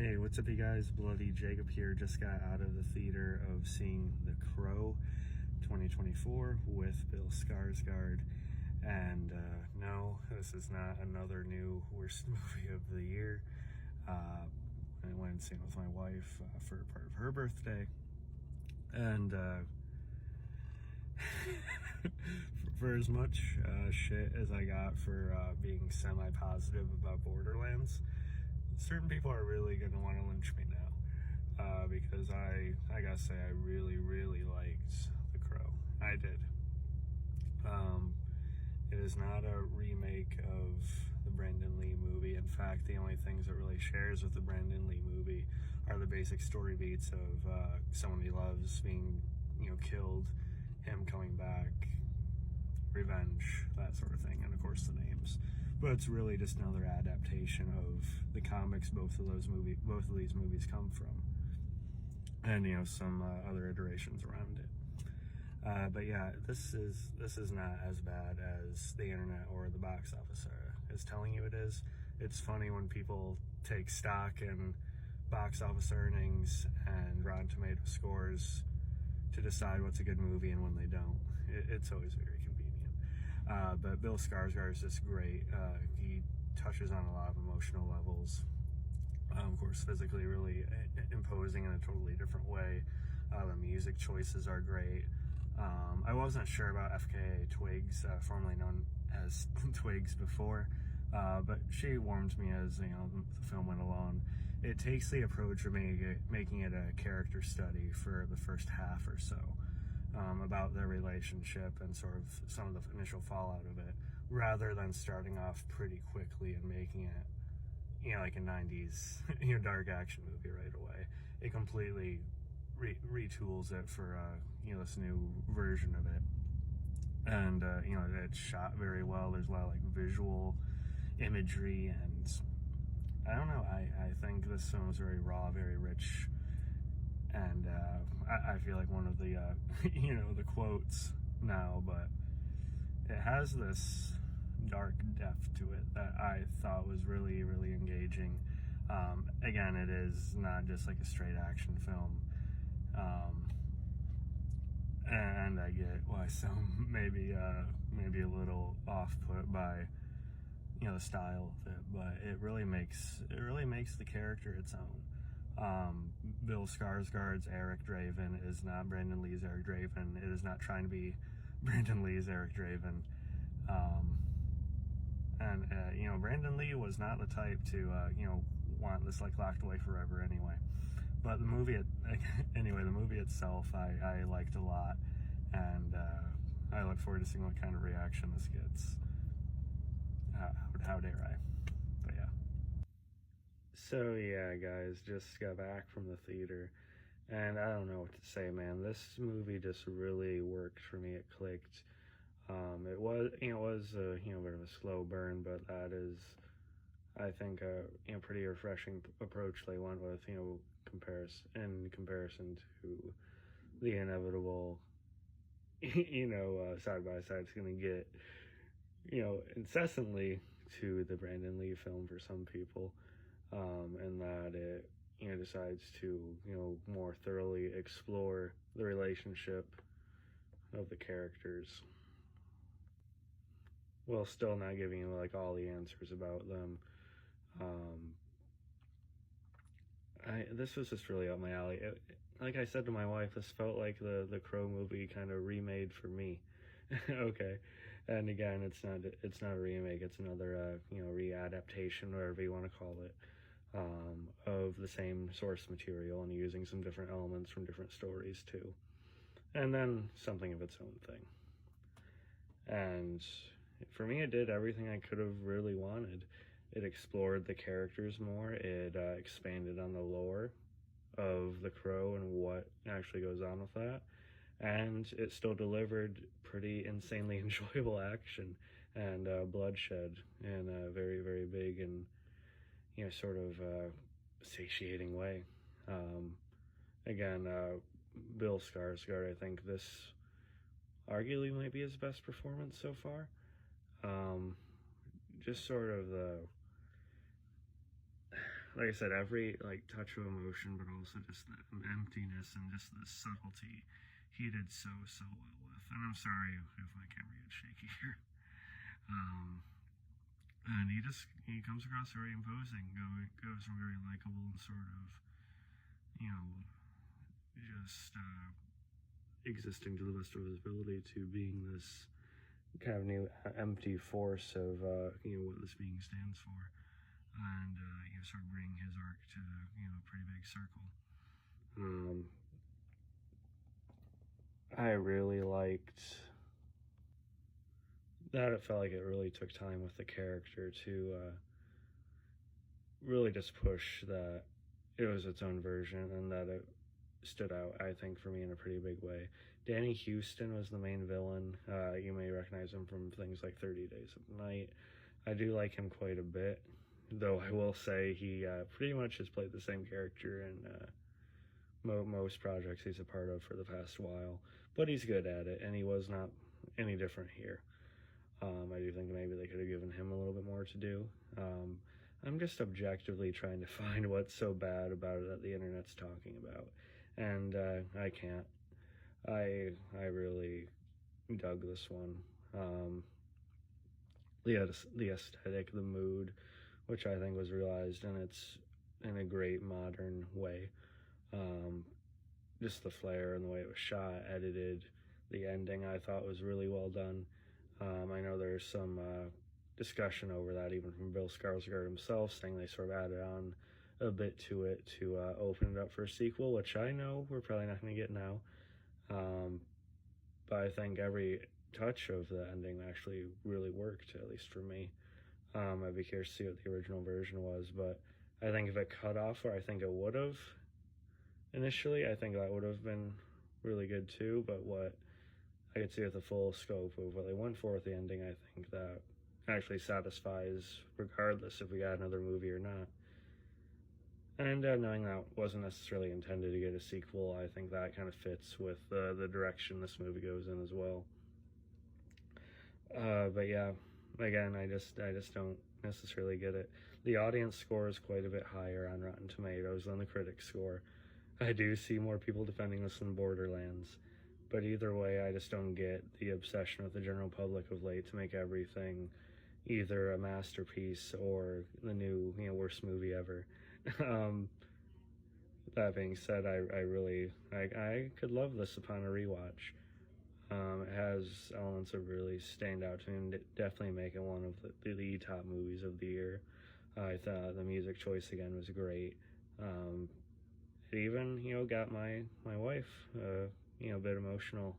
Hey, what's up, you guys? Bloody Jacob here. Just got out of the theater of seeing The Crow 2024 with Bill Skarsgård. And no, this is not another new worst movie of the year. I went and seen it with my wife for part of her birthday. And for as much shit as I got for being semi-positive about Borderlands, certain people are really going to want to lynch me now because I gotta say I really liked The Crow. I did. It is not a remake of the Brandon Lee movie. In fact, the only things it really shares with the Brandon Lee movie are the basic story beats of someone he loves being, killed, him coming back, revenge, that sort of thing, and of course the names. But it's really just another adaptation of the comics both of these movies come from, and some other iterations around it. But yeah, this is not as bad as the internet or the box office is telling you it is. It's funny when people take stock in box office earnings and Rotten Tomato scores to decide what's a good movie and when they don't. It's always very convenient. But Bill Skarsgård is just great. He touches on a lot of emotional levels. Of course, physically really imposing in a totally different way. The music choices are great. I wasn't sure about FKA Twigs, formerly known as Twigs before, but she warmed me as the film went along. It takes the approach of making it a character study for the first half or so, about their relationship and sort of some of the initial fallout of it, rather than starting off pretty quickly and making it like a 90s dark action movie right away. It completely retools it for this new version of it, and it's shot very well. There's a lot of visual imagery, and I don't know, I think this film is very raw, very rich, and I feel like one of the the quotes now, but it has this dark depth to it that I thought was really engaging. Again, it is not just like a straight action film, and I get why some maybe a little off-put by the style of it, but it really makes the character its own. Bill Skarsgård's Eric Draven is not Brandon Lee's Eric Draven. It is not trying to be Brandon Lee's Eric Draven. And Brandon Lee was not the type to want this locked away forever anyway. But the movie itself I liked a lot, and I look forward to seeing what kind of reaction this gets. How dare I? But yeah. So yeah, guys, just got back from the theater, and I don't know what to say, man. This movie just really worked for me. It clicked. It was a bit of a slow burn, but that is, I think, a pretty refreshing approach they went with. In comparison to the inevitable, side by side it's going to get, incessantly to the Brandon Lee film for some people, and that it decides to more thoroughly explore the relationship of the characters, while still not giving you all the answers about them. This was just really up my alley. Like I said to my wife, this felt like the Crow movie kind of remade for me. Okay, and again, it's not a remake. It's another readaptation, whatever you want to call it, of the same source material and using some different elements from different stories too, and then something of its own thing. And for me, it did everything I could have really wanted. It explored the characters more. It expanded on the lore of The Crow and what actually goes on with that. And it still delivered pretty insanely enjoyable action and bloodshed in a very big and sort of satiating way. Again, Bill Skarsgård, I think this arguably might be his best performance so far. Just sort of like I said, every like touch of emotion, but also just the emptiness and just the subtlety he did so well with. And I'm sorry if my camera gets shaky here. And he comes across very imposing. Goes from very likable and sort of, you know, just existing to the best of his ability to being this kind of new empty force of what this being stands for, and sort of bring his arc to a pretty big circle. I really liked that. It felt like it really took time with the character to really just push that it was its own version, and that it stood out, I think, for me in a pretty big way. Danny Huston was the main villain. You may recognize him from things like 30 Days of Night. I do like him quite a bit, though I will say he pretty much has played the same character in most projects he's a part of for the past while. But he's good at it, and he was not any different here. I do think maybe they could have given him a little bit more to do. I'm just objectively trying to find what's so bad about it that the internet's talking about, and I can't. I really dug this one. The aesthetic, the mood, which I think was realized in a great modern way. Just the flair and the way it was shot, edited, the ending I thought was really well done. I know there's some discussion over that, even from Bill Skarsgård himself, saying they sort of added on a bit to it to open it up for a sequel, which I know we're probably not going to get now. But I think every touch of the ending actually really worked, at least for me. I'd be curious to see what the original version was, but I think if it cut off where I think it would have initially, I think that would have been really good too. But what I could see with the full scope of what they went for with the ending, I think that actually satisfies regardless if we got another movie or not. And knowing that wasn't necessarily intended to get a sequel, I think that kind of fits with the direction this movie goes in as well. But yeah, again, I just don't necessarily get it. The audience score is quite a bit higher on Rotten Tomatoes than the critic score. I do see more people defending this than Borderlands. But either way, I just don't get the obsession with the general public of late to make everything either a masterpiece or the new, worst movie ever. That being said, I could love this upon a rewatch. It has elements that really stand out to me and definitely make it one of the top movies of the year. I thought the music choice again was great. It even, got my wife, a bit emotional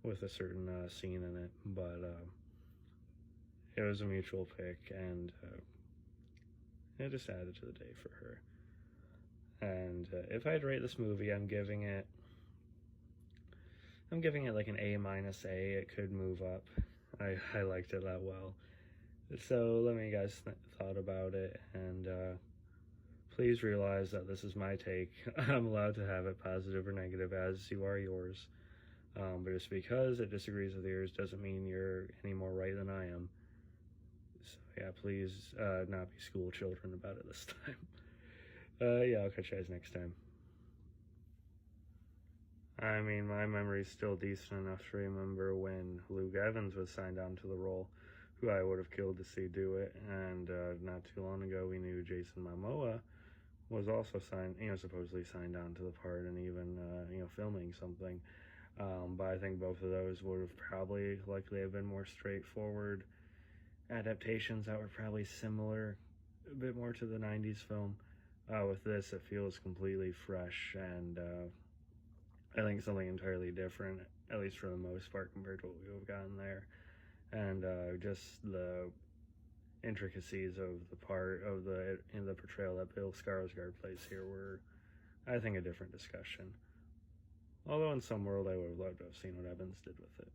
with a certain scene in it, but it was a mutual pick, and it just added to the day for her. And if I had to rate this movie, I'm giving it like an A-. It could move up. I liked it that well. So let me guys thought about it, and please realize that this is my take. I'm allowed to have it positive or negative, as you are yours. But just because it disagrees with yours doesn't mean you're any more right than I am. So yeah, please not be school children about it this time. Yeah, I'll catch you guys next time. I mean, my memory's still decent enough to remember when Luke Evans was signed on to the role, who I would have killed to see do it. And not too long ago, we knew Jason Momoa was also supposedly signed on to the part and even, filming something. But I think both of those would have likely have been more straightforward adaptations that were probably similar a bit more to the 90s film. With this, it feels completely fresh, and I think something entirely different, at least for the most part, compared to what we've gotten there. And just the intricacies of the portrayal that Bill Skarsgård plays here were, I think, a different discussion. Although in some world I would have loved to have seen what Evans did with it.